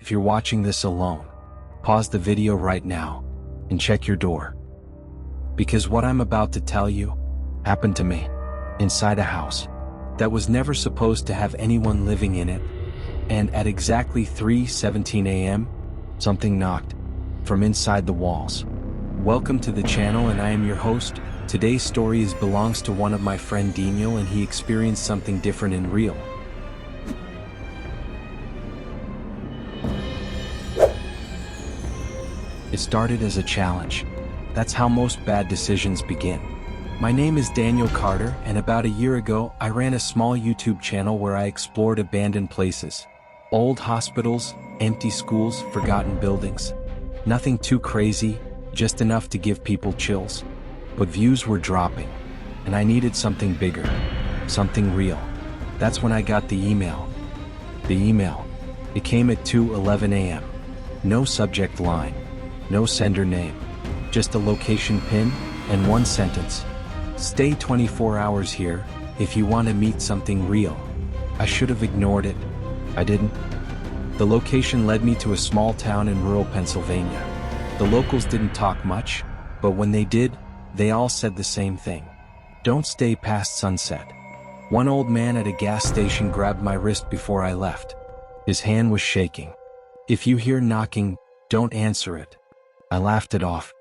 if you're watching this alone, pause the video right now and check your door. Because what I'm about to tell you happened to me inside a house that was never supposed to have anyone living in it. And at exactly 3:17 a.m., something knocked from inside the walls. Welcome to the channel, and I am your host. Today's story belongs to one of my friend Daniel, and he experienced something different and real. It started as a challenge. That's how most bad decisions begin. My name is Daniel Carter, and about a year ago, I ran a small YouTube channel where I explored abandoned places. Old hospitals, empty schools, forgotten buildings. Nothing too crazy, just enough to give people chills. But views were dropping, and I needed something bigger, something real. That's when I got the email. It came at 2:11 a.m. No subject line, no sender name, just a location pin and one sentence. Stay 24 hours here if you want to meet something real. I should have ignored it. I didn't. The location led me to a small town in rural Pennsylvania. The locals didn't talk much, but when they did, they all said the same thing. Don't stay past sunset. One old man at a gas station grabbed my wrist before I left. His hand was shaking. If you hear knocking, don't answer it. I laughed it off.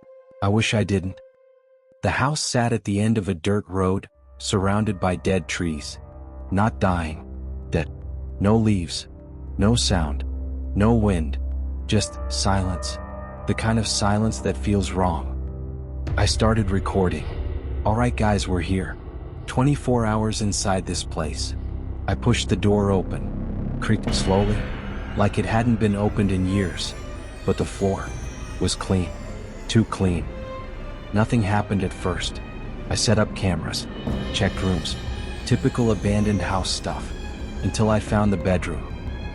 I wish I didn't. The house sat at the end of a dirt road, surrounded by dead trees. Not dying. Dead. No leaves. No sound. No wind. Just silence. The kind of silence that feels wrong. I started recording. Alright guys, we're here. 24 hours inside this place. I pushed the door open. Creaked slowly, like it hadn't been opened in years. But the floor was clean. Too clean. Nothing happened at first. I set up cameras, checked rooms, typical abandoned house stuff, until I found the bedroom.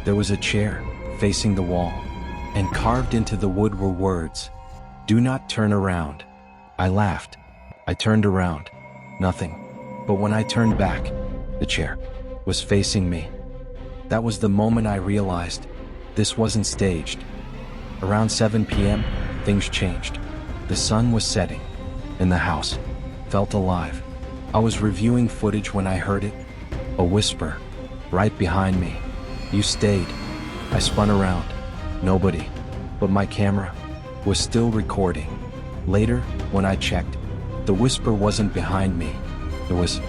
There was a chair facing the wall, and carved into the wood were words, "Do not turn around." I laughed. I turned around. Nothing. But when I turned back, the chair was facing me. That was the moment I realized this wasn't staged. Around 7 p.m., things changed. The sun was setting, and the house felt alive. I was reviewing footage when I heard it. A whisper, right behind me. "You stayed." I spun around. Nobody. But my camera was still recording. Later, when I checked, the whisper wasn't behind me. It was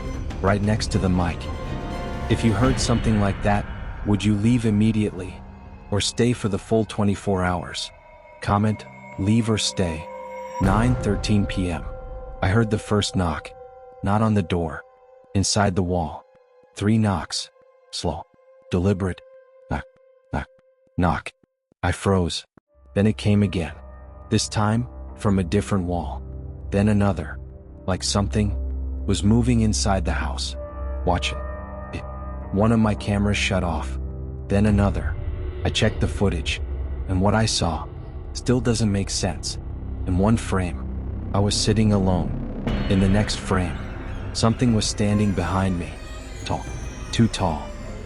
right next to the mic. If you heard something like that, would you leave immediately or stay for the full 24 hours? Comment, leave or stay. 9:13 p.m. I heard the first knock. Not on the door. Inside the wall. 3 knocks. Slow. Deliberate. Knock. Knock. Knock. I froze. Then it came again. This time, from a different wall. Then another. Like something was moving inside the house. Watching it. One of my cameras shut off. Then another. I checked the footage, and what I saw still doesn't make sense. In one frame, I was sitting alone. In the next frame, something was standing behind me. Tall. Too tall.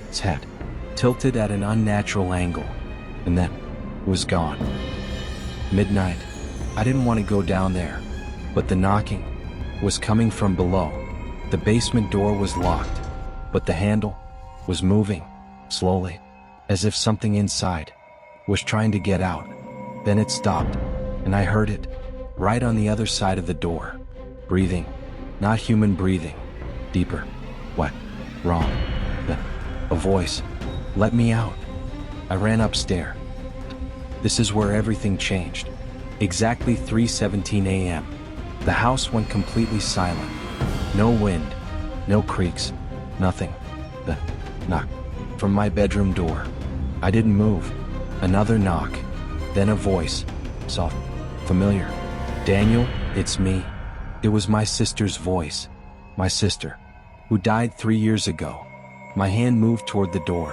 Its head tilted at an unnatural angle. And then it was gone. Midnight. I didn't want to go down there, but the knocking was coming from below. The basement door was locked, but the handle was moving, slowly, as if something inside was trying to get out. Then it stopped, and I heard it, right on the other side of the door. Breathing. Not human breathing. Deeper. What? Wrong. A voice. "Let me out." I ran upstairs. This is where everything changed. Exactly 3:17 a.m. The house went completely silent. No wind, no creaks, nothing. The knock from my bedroom door. I didn't move. Another knock. Then a voice. Soft. Familiar. "Daniel, it's me." It was my sister's voice. My sister, who died 3 years ago. My hand moved toward the door.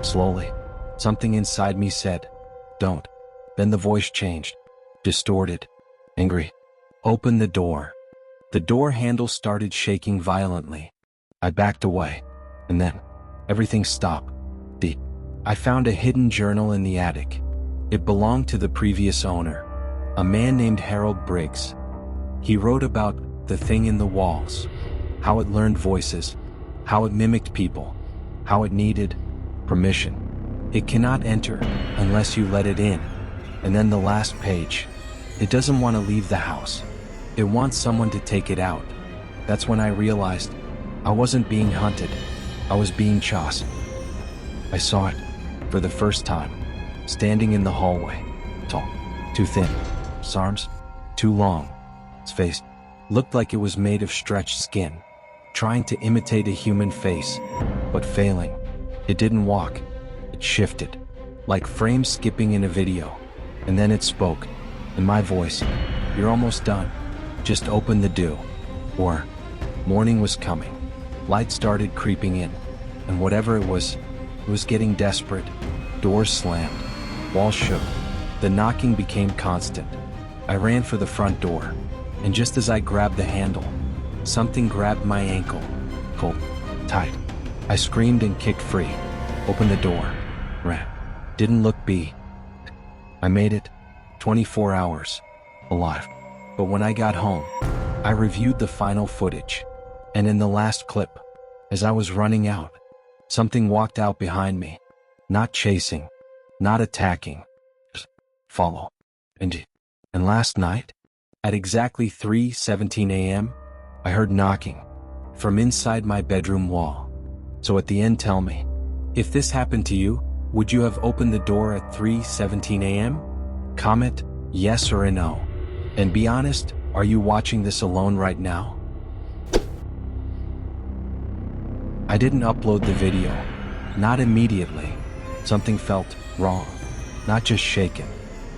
Slowly. Something inside me said, "Don't." Then the voice changed. Distorted. Angry. "Open the door." The door handle started shaking violently. I backed away. And then, everything stopped. I found a hidden journal in the attic. It belonged to the previous owner, a man named Harold Briggs. He wrote about the thing in the walls, how it learned voices, how it mimicked people, how it needed permission. It cannot enter unless you let it in. And then the last page. It doesn't want to leave the house. It wants someone to take it out. That's when I realized I wasn't being hunted. I was being chosen. I saw it for the first time, standing in the hallway. Tall, too thin, its arms too long. Its face looked like it was made of stretched skin, trying to imitate a human face, but failing. It didn't walk. It shifted, like frames skipping in a video. And then it spoke, in my voice, "You're almost done. Just open the door." Or, morning was coming. Light started creeping in, and whatever it was getting desperate. Doors slammed, walls shook. The knocking became constant. I ran for the front door, and just as I grabbed the handle, something grabbed my ankle, pulled tight. I screamed and kicked free, opened the door, ran. Didn't look back. I made it 24 hours, alive. But when I got home, I reviewed the final footage, and in the last clip, as I was running out, something walked out behind me, not chasing, not attacking, just follow. And last night, at exactly 3:17 a.m., I heard knocking from inside my bedroom wall. So at the end, tell me, if this happened to you, would you have opened the door at 3:17 a.m.? Comment yes or a no. And be honest, are you watching this alone right now? I didn't upload the video. Not immediately. Something felt wrong. Not just shaken.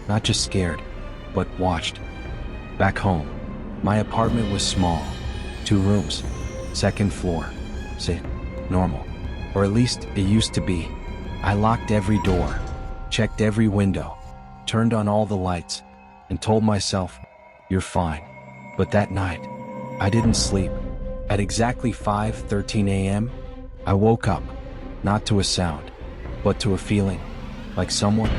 Not just scared. But watched. Back home, my apartment was small. 2 rooms. 2nd floor. Say, normal. Or at least it used to be. I locked every door. Checked every window. Turned on all the lights. And told myself, you're fine. But that night, I didn't sleep. At exactly 5:13 a.m., I woke up, not to a sound, but to a feeling, like someone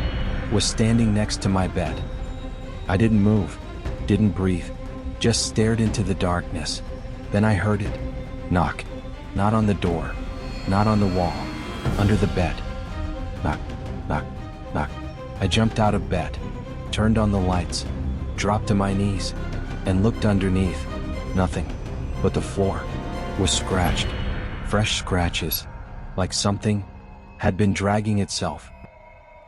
was standing next to my bed. I didn't move, didn't breathe, just stared into the darkness. Then I heard it, knock, not on the door, not on the wall, under the bed. Knock, knock, knock. I jumped out of bed, turned on the lights, dropped to my knees, and looked underneath. Nothing, but the floor was scratched. Fresh scratches, like something had been dragging itself.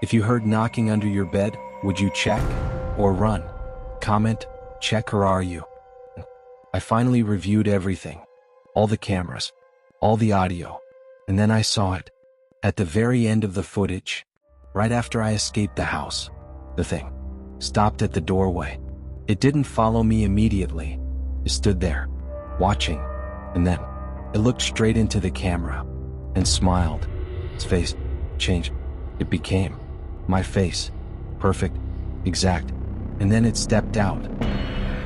If you heard knocking under your bed, would you check or run? Comment, check or are you? I finally reviewed everything, all the cameras, all the audio, and then I saw it. At the very end of the footage, right after I escaped the house, the thing stopped at the doorway. It didn't follow me immediately. It stood there, watching, and then it looked straight into the camera and smiled. Its face changed. It became my face. Perfect, exact. And then it stepped out.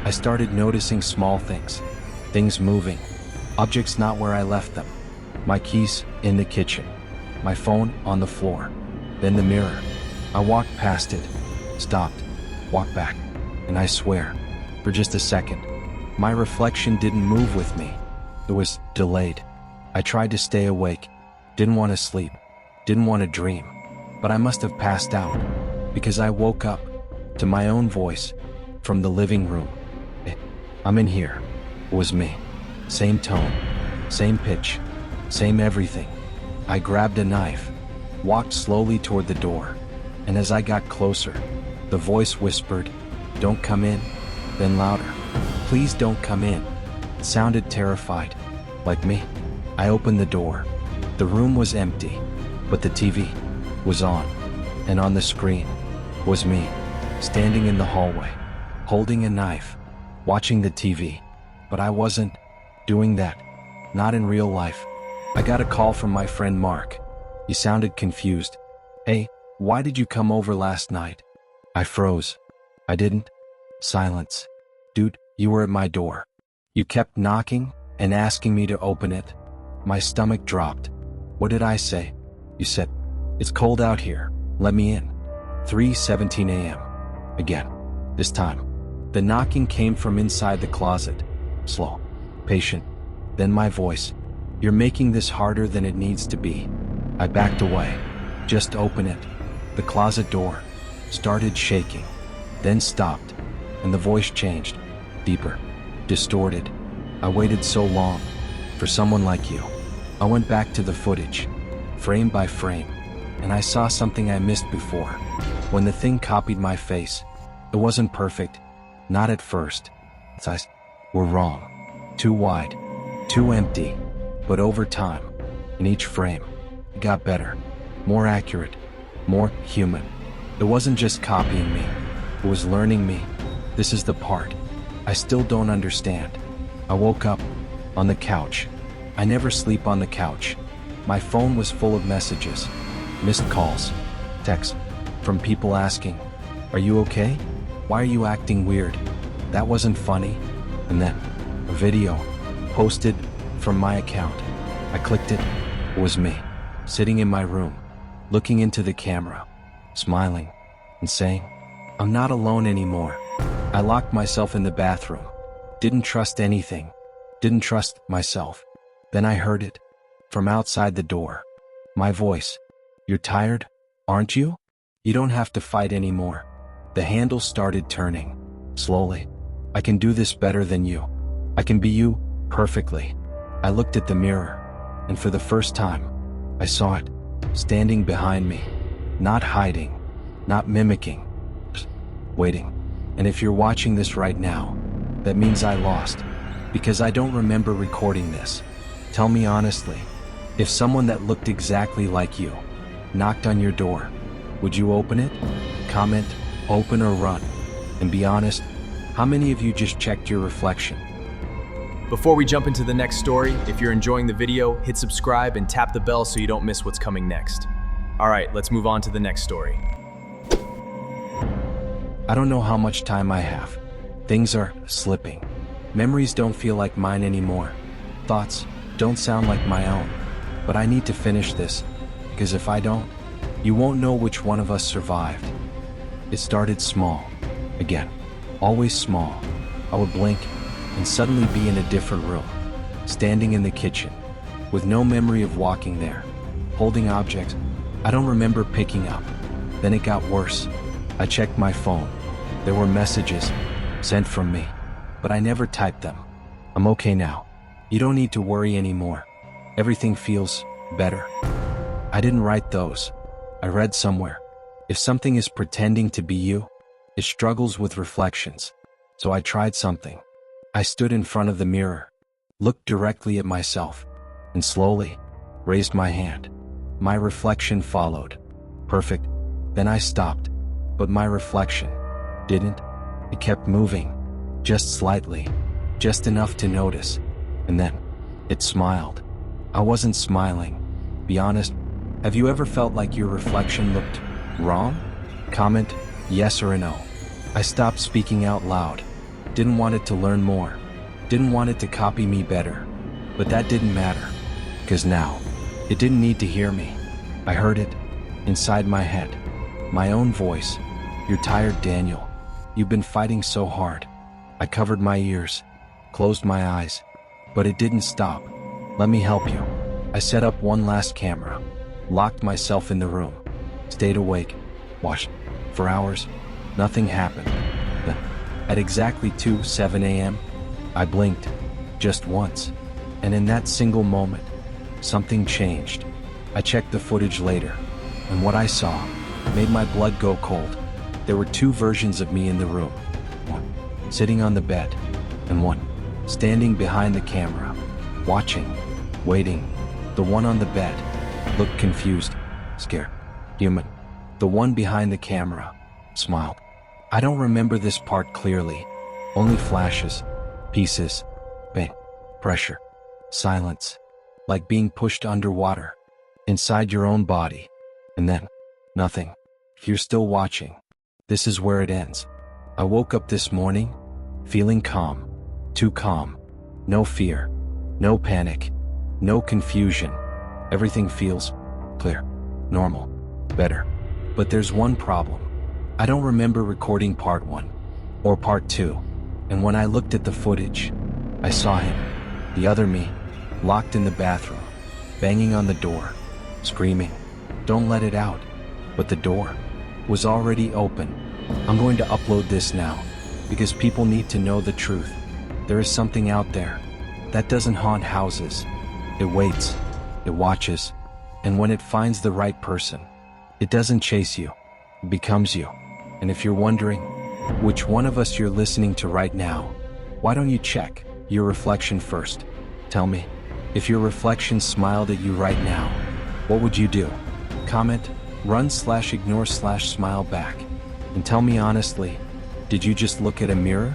I started noticing small things. Things moving. Objects not where I left them. My keys in the kitchen. My phone on the floor. Then the mirror. I walked past it. Stopped. Walked back. And I swear, for just a second, my reflection didn't move with me. It was delayed. I tried to stay awake. Didn't want to sleep. Didn't want to dream. But I must have passed out, because I woke up to my own voice from the living room. I'm in here. It was me. Same tone. Same pitch. Same everything. I grabbed a knife, walked slowly toward the door, and as I got closer, the voice whispered, "Don't come in." Then louder, "Please don't come in." It sounded terrified, like me. I opened the door. The room was empty, but the TV was on, and on the screen was me, standing in the hallway, holding a knife, watching the TV. But I wasn't doing that, not in real life. I got a call from my friend Mark. He sounded confused. "Hey, why did you come over last night?" I froze. I didn't. Silence. "Dude, you were at my door. You kept knocking and asking me to open it." My stomach dropped. "What did I say?" "You said, 'It's cold out here. Let me in.'" 3:17 a.m. Again. This time, the knocking came from inside the closet. Slow, patient. Then my voice. You're making this harder than it needs to be. I backed away. Just open it. The closet door started shaking, then stopped, and the voice changed. Deeper, distorted. I waited so long for someone like you. I went back to the footage, frame by frame, and I saw something I missed before. When the thing copied my face, it wasn't perfect, not at first. Its eyes were wrong, too wide, too empty. But over time, in each frame, it got better, more accurate, more human. It wasn't just copying me, it was learning me. This is the part I still don't understand. I woke up on the couch. I never sleep on the couch. My phone was full of messages, missed calls, texts from people asking, "Are you okay? Why are you acting weird?" That wasn't funny. And then, a video posted from my account. I clicked it. It was me, sitting in my room, looking into the camera, smiling, and saying, "I'm not alone anymore." I locked myself in the bathroom. Didn't trust anything. Didn't trust myself. Then I heard it from outside the door. My voice. "You're tired, aren't you? You don't have to fight anymore." The handle started turning. Slowly. "I can do this better than you. I can be you perfectly." I looked at the mirror, and for the first time, I saw it standing behind me. Not hiding, not mimicking, just waiting. And if you're watching this right now, that means I lost, because I don't remember recording this. Tell me honestly, if someone that looked exactly like you knocked on your door, would you open it? Comment, open or run. And be honest, how many of you just checked your reflection? Before we jump into the next story, if you're enjoying the video, hit subscribe and tap the bell so you don't miss what's coming next. Alright, let's move on to the next story. I don't know how much time I have. Things are slipping. Memories don't feel like mine anymore. Thoughts don't sound like my own. But I need to finish this, because if I don't, you won't know which one of us survived. It started small. Again, always small. I would blink and suddenly be in a different room, standing in the kitchen, with no memory of walking there, holding objects I don't remember picking up. Then it got worse. I checked my phone. There were messages sent from me, but I never typed them. "I'm okay now. You don't need to worry anymore. Everything feels better." I didn't write those. I read somewhere, if something is pretending to be you, it struggles with reflections. So I tried something. I stood in front of the mirror, looked directly at myself, and slowly raised my hand. My reflection followed. Perfect. Then I stopped, but my reflection didn't. It kept moving, just slightly, just enough to notice, and then it smiled. I wasn't smiling. Be honest, have you ever felt like your reflection looked wrong? Comment yes or a no. I stopped speaking out loud. Didn't want it to learn more. Didn't want it to copy me better. But that didn't matter, because now, it didn't need to hear me. I heard it, inside my head. My own voice. "You're tired, Daniel. You've been fighting so hard." I covered my ears, closed my eyes. But it didn't stop. "Let me help you." I set up one last camera, locked myself in the room, stayed awake, watched for hours. Nothing happened. Then, at exactly 2:07 a.m., I blinked, just once. And in that single moment, something changed. I checked the footage later, and what I saw made my blood go cold. There were two versions of me in the room. One sitting on the bed, and one standing behind the camera, watching, waiting. The one on the bed looked confused, scared, human. The one behind the camera smiled. I don't remember this part clearly, only flashes, pieces, pain, pressure, silence, like being pushed underwater, inside your own body, and then nothing. If you're still watching, this is where it ends. I woke up this morning, feeling calm, too calm, no fear, no panic, no confusion. Everything feels clear, normal, better. But there's one problem. I don't remember recording part 1 or part 2, and when I looked at the footage, I saw him, the other me, locked in the bathroom, banging on the door, screaming, "Don't let it out." But the door was already open. I'm going to upload this now, because people need to know the truth. There is something out there that doesn't haunt houses. It waits, it watches, and when it finds the right person, it doesn't chase you, it becomes you. And if you're wondering which one of us you're listening to right now, why don't you check your reflection first? Tell me, if your reflection smiled at you right now, what would you do? Comment, run/ignore/smile back, and tell me honestly, did you just look at a mirror?